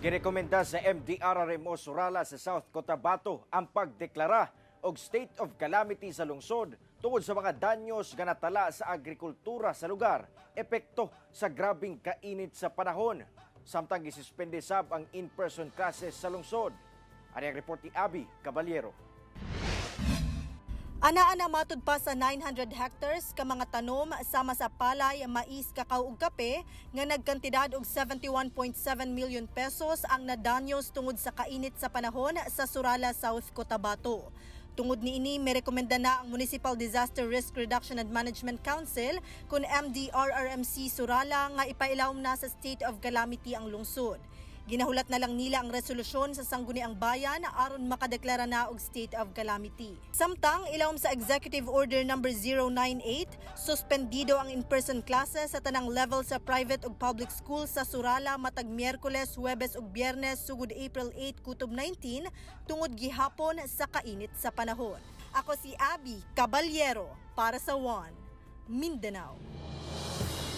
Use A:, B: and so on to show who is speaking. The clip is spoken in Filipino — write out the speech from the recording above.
A: Girekomenda sa MDRRMO Surala sa South Cotabato ang pagdeklara og state of calamity sa lungsod tungod sa mga danyos nga natala sa agrikultura sa lugar, epekto sa grabing kainit sa panahon. Samtang gisuspende sab ang in-person classes sa lungsod. Ari ang report ni Abby Caballero.
B: Ana-ana matud pa sa 900 hectares ka mga tanom sama sa palay, mais, kakao ug kape nga nagkantidad og 71.7 million pesos ang nadanyos tungod sa kainit sa panahon sa Surala, South Cotabato. Tungod niini, may rekomenda na ang Municipal Disaster Risk Reduction and Management Council kun MDRRMC Surala nga ipailawom na sa state of calamity ang lungsod. Ginahulat na lang nila ang resolusyon sa Sangguniang Bayan aron makadeklara na og state of calamity. Samtang ilawom sa Executive Order No. 098, suspendido ang in-person classes sa tanang level sa private ug public school sa Surala matag Miyerkules, Huwebes ug Biyernes sugod April 8 kutob 19 tungod gihapon sa kainit sa panahon. Ako si Abby Caballero para sa One Mindanao.